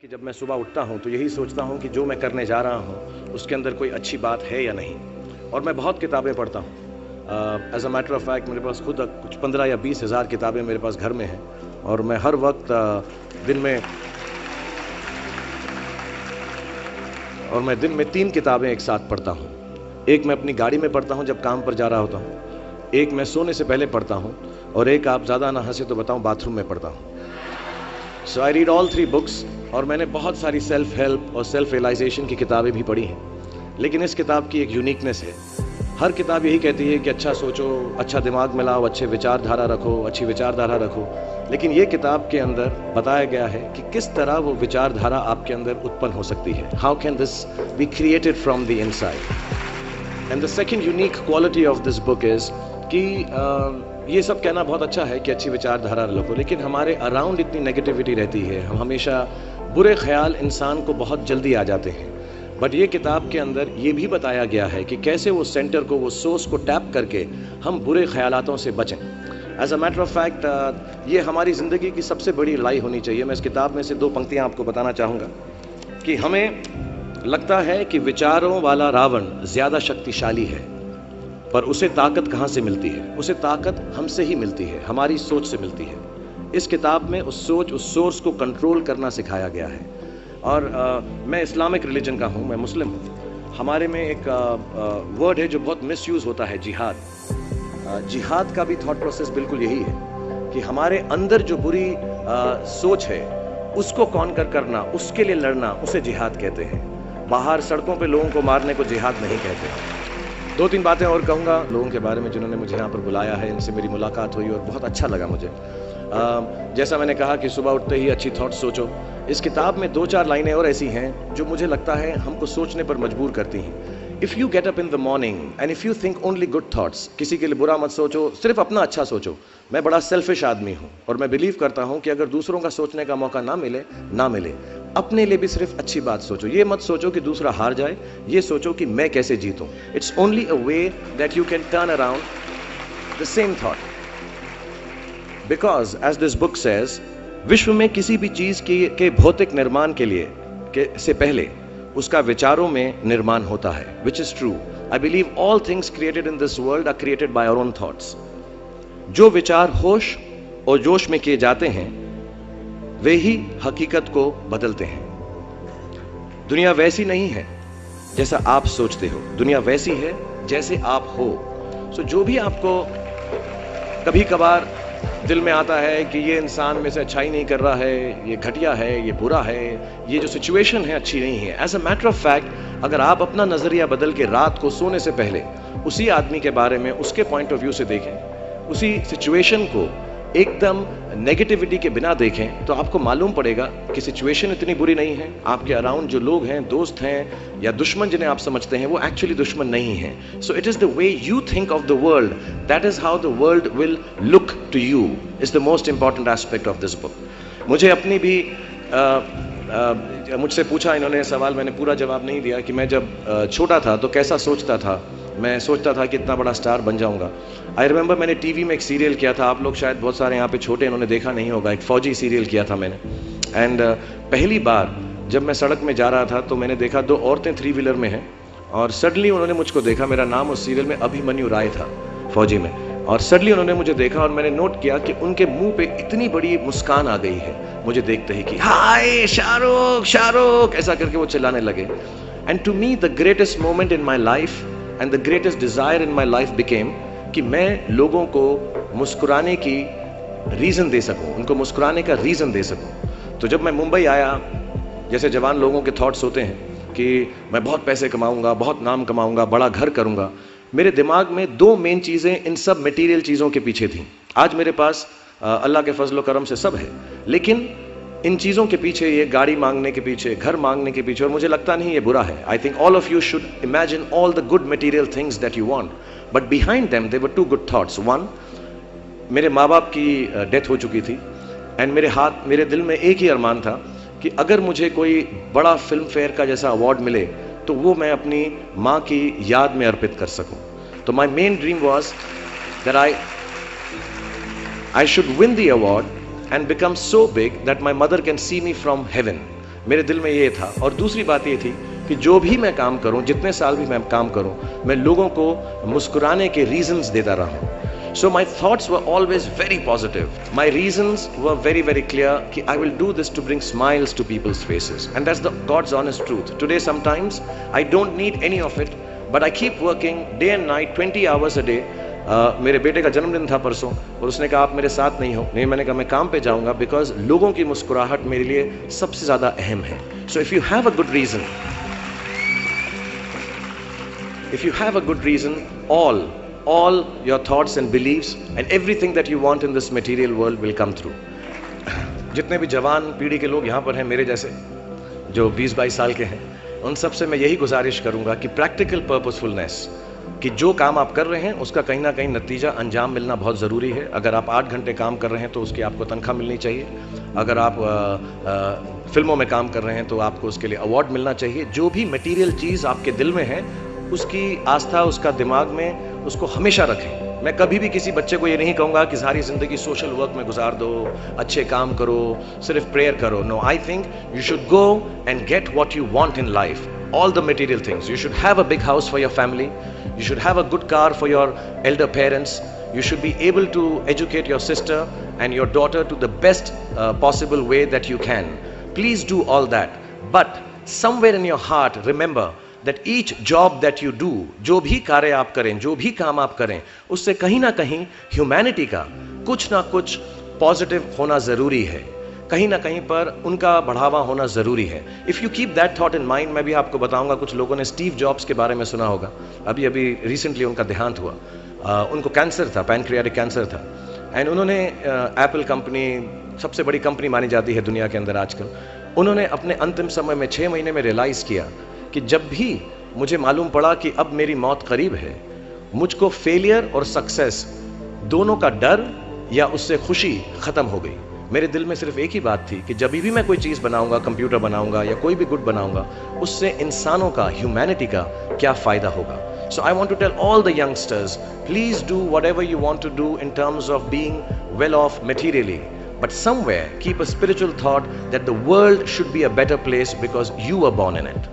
कि जब मैं सुबह उठता हूँ तो यही सोचता हूँ कि जो मैं करने जा रहा हूँ उसके अंदर कोई अच्छी बात है या नहीं। और मैं बहुत किताबें पढ़ता हूँ। As a matter of fact मेरे पास खुद कुछ 15 या 20 हज़ार किताबें मेरे पास घर में हैं। और मैं हर वक्त दिन में 3 किताबें एक साथ पढ़ता हूँ। एक मैं अपनी गाड़ी में पढ़ता हूँ जब काम पर जा रहा होता हूँ, एक मैं सोने से पहले पढ़ता हूँ, और एक आप ज़्यादा ना हंसे तो बताऊँ बाथरूम में पढ़ता हूँ। सो आई रीड ऑल 3 बुक्स। और मैंने बहुत सारी सेल्फ हेल्प और सेल्फ रियलाइजेशन की किताबें भी पढ़ी हैं, लेकिन इस किताब की एक यूनिकनेस है। हर किताब यही कहती है कि अच्छा सोचो, अच्छा दिमाग में लाओ, अच्छे विचारधारा रखो, अच्छी विचारधारा रखो। लेकिन ये किताब के अंदर बताया गया है कि किस तरह वो विचारधारा आपके अंदर उत्पन्न हो सकती है। How can this be created from the inside. And the second unique quality of this book is कि ये सब कहना बहुत अच्छा है कि अच्छी विचारधारा रखो, लेकिन हमारे अराउंड इतनी नेगेटिविटी रहती है, हम हमेशा बुरे ख्याल इंसान को बहुत जल्दी आ जाते हैं। बट ये किताब के अंदर ये भी बताया गया है कि कैसे वो सेंटर को, वो सोर्स को टैप करके हम बुरे ख्यालातों से बचें। As a matter of fact ये हमारी ज़िंदगी की सबसे बड़ी लड़ाई होनी चाहिए। मैं इस किताब में से 2 पंक्तियाँ आपको बताना चाहूँगा कि हमें लगता है कि विचारों वाला रावण ज़्यादा शक्तिशाली है, पर उसे ताकत कहाँ से मिलती है? उसे ताकत हमसे ही मिलती है, हमारी सोच से मिलती है। इस किताब में उस सोच, उस सोर्स को कंट्रोल करना सिखाया गया है। और मैं इस्लामिक रिलीजन का हूँ, मैं मुस्लिम हूँ। हमारे में एक वर्ड है जो बहुत मिसयूज़ होता है, जिहाद। जिहाद का भी थॉट प्रोसेस बिल्कुल यही है कि हमारे अंदर जो बुरी सोच है उसको कॉन्कर करना, उसके लिए लड़ना, उसे जिहाद कहते हैं। बाहर सड़कों पे लोगों को मारने को जिहाद नहीं कहते। 2-3 बातें और कहूँगा लोगों के बारे में जिन्होंने मुझे यहाँ पर बुलाया है, इनसे मेरी मुलाकात हुई और बहुत अच्छा लगा मुझे। जैसा मैंने कहा कि सुबह उठते ही अच्छी थॉट्स सोचो। इस किताब में 2-4 लाइनें और ऐसी हैं जो मुझे लगता है हमको सोचने पर मजबूर करती हैं। If you get up in the morning and if you think only good thoughts, किसी के लिए बुरा मत सोचो, सिर्फ अपना अच्छा सोचो। मैं बड़ा सेल्फिश आदमी हूँ और मैं बिलीव करता हूँ कि अगर दूसरों का सोचने का मौका ना मिले, अपने लिए भी सिर्फ अच्छी बात सोचो। ये मत सोचो कि दूसरा हार जाए, ये सोचो कि मैं कैसे जीतूँ। It's only a way that you can turn around the same thought. Because as this book says, विश्व में किसी भी चीज के भौतिक निर्माण से पहले उसका विचारों में निर्माण होता है, which is true. I believe all things created in this world are created by our own thoughts. जो विचार होश और जोश में किए जाते हैं वे ही हकीकत को बदलते हैं। दुनिया वैसी नहीं है जैसा आप सोचते हो, दुनिया वैसी है जैसे आप हो। सो जो भी आपको कभी कभार दिल में आता है कि ये इंसान में से अच्छाई नहीं कर रहा है, ये घटिया है, ये बुरा है, ये जो सिचुएशन है अच्छी नहीं है, as a matter of fact अगर आप अपना नजरिया बदल के रात को सोने से पहले उसी आदमी के बारे में उसके पॉइंट ऑफ व्यू से देखें, उसी सिचुएशन को एकदम नेगेटिविटी के बिना देखें, तो आपको मालूम पड़ेगा कि सिचुएशन इतनी बुरी नहीं है। आपके अराउंड जो लोग हैं, दोस्त हैं या दुश्मन जिन्हें आप समझते हैं, वो एक्चुअली दुश्मन नहीं है। So it is the way you think of the world, that is how the world will look to you, is the most important aspect of this book. मुझे अपनी भी मुझसे पूछा इन्होंने सवाल, मैंने पूरा जवाब नहीं दिया कि मैं जब छोटा था तो कैसा सोचता था। मैं सोचता था कि इतना बड़ा स्टार बन जाऊंगा। आई रिमेंबर मैंने टीवी में एक सीरियल किया था, आप लोग शायद बहुत सारे यहाँ पे छोटे इन्होंने देखा नहीं होगा, एक फौजी सीरियल किया था मैंने। एंड पहली बार जब मैं सड़क में जा रहा था तो मैंने देखा 2 औरतें 3 व्हीलर में हैं और सडनली उन्होंने मुझको देखा। मेरा नाम उस सीरियल में अभिमन्यु राय था, फौजी में। और सडनली उन्होंने मुझे देखा और मैंने नोट किया कि उनके मुंह पे इतनी बड़ी मुस्कान आ गई है मुझे देखते ही कि हाय शाहरुख शाहरुख, ऐसा करके वो चिल्लाने लगे। And to me the greatest moment in my life and the greatest desire in my life became कि मैं लोगों को मुस्कुराने की रीजन दे सकूं, उनको मुस्कुराने का रीजन दे सकूं। तो जब मैं मुंबई आया, जैसे जवान लोगों के थॉट्स होते हैं कि मैं बहुत पैसे कमाऊंगा, बहुत नाम कमाऊंगा, बड़ा घर करूंगा, मेरे दिमाग में 2 मेन चीजें इन सब मटेरियल चीजों के पीछे थी। आज मेरे पास अल्लाह के फजल करम से सब है, लेकिन इन चीज़ों के पीछे, ये गाड़ी मांगने के पीछे, घर मांगने के पीछे, और मुझे लगता नहीं ये बुरा है। I think all of you should imagine all the good material things that you want, but behind them there were 2 good thoughts. 1, मेरे माँ बाप की डेथ हो चुकी थी एंड मेरे दिल में एक ही अरमान था कि अगर मुझे कोई बड़ा फिल्म फेयर का जैसा अवार्ड मिले तो वो मैं अपनी माँ की याद में अर्पित कर सकूँ। तो my main dream was that I should win the award and become so big that my mother can see me from heaven. मेरे दिल में ये था। और दूसरी बात ये थी कि जो भी मैं काम करूं, जितने साल भी मैं काम करूं, मैं लोगों को मुस्कुराने के रीजंस देता रहूं। So my thoughts were always very positive. My reasons were very, very clear कि I will do this to bring smiles to people's faces. And that's the God's honest truth. Today sometimes I don't need any of it, but I keep working day and night, 20 hours a day. मेरे बेटे का जन्मदिन था परसों और उसने कहा आप मेरे साथ नहीं हो। नहीं, मैंने कहा मैं काम पे जाऊंगा, बिकॉज लोगों की मुस्कुराहट मेरे लिए सबसे ज़्यादा अहम है। So if you have a good reason, if you have a good reason, all your thoughts and beliefs and everything that you want in this material world will come through. जितने भी जवान पीढ़ी के लोग यहाँ पर हैं मेरे जैसे, जो 20-22 साल के हैं, उन सब से मैं यही गुजारिश करूँगा कि प्रैक्टिकल पर्पसफुलनेस, कि जो काम आप कर रहे हैं उसका कहीं ना कहीं नतीजा अंजाम मिलना बहुत ज़रूरी है। अगर आप 8 घंटे काम कर रहे हैं तो उसकी आपको तनख्वाह मिलनी चाहिए। अगर आप फिल्मों में काम कर रहे हैं तो आपको उसके लिए अवार्ड मिलना चाहिए। जो भी मटीरियल चीज़ आपके दिल में है उसकी आस्था, उसका दिमाग में उसको हमेशा रखें। मैं कभी भी किसी बच्चे को ये नहीं कहूँगा कि सारी ज़िंदगी सोशल वर्क में गुजार दो, अच्छे काम करो, सिर्फ प्रेयर करो। No, I think you should go and get what you want in life, all the material things. You should have a big house for your family. You should have a good car for your elder parents. You should be able to educate your sister and your daughter to the best possible way that you can. Please do all that. But somewhere in your heart, remember that each job that you do, जो भी कार्य आप करें, जो भी काम आप करें, उससे कहीं ना कहीं ह्यूमैनिटी का कुछ ना कुछ पॉजिटिव होना ज़रूरी है। कहीं ना कहीं पर उनका बढ़ावा होना ज़रूरी है। If you keep that thought in mind, मैं भी आपको बताऊंगा, कुछ लोगों ने स्टीव जॉब्स के बारे में सुना होगा। अभी रिसेंटली उनका देहांत हुआ। उनको कैंसर था, पैनक्रियाटिक कैंसर था। एंड उन्होंने एप्पल कंपनी सबसे बड़ी कंपनी मानी जाती है दुनिया के अंदर आजकल। उन्होंने अपने अंतिम समय में 6 महीने में रियलाइज़ किया कि जब भी मुझे मालूम पड़ा कि अब मेरी मौत करीब है, मुझको फेलियर और सक्सेस दोनों का डर या उससे खुशी ख़त्म हो गई। मेरे दिल में सिर्फ एक ही बात थी कि जब भी मैं कोई चीज़ बनाऊंगा, कंप्यूटर बनाऊंगा या कोई भी गुड बनाऊंगा, उससे इंसानों का, ह्यूमैनिटी का क्या फ़ायदा होगा। So I want to tell all the youngsters, please do whatever you want to do in terms of being well off materially, but somewhere keep a spiritual thought that the world should be a better place because you were born in it.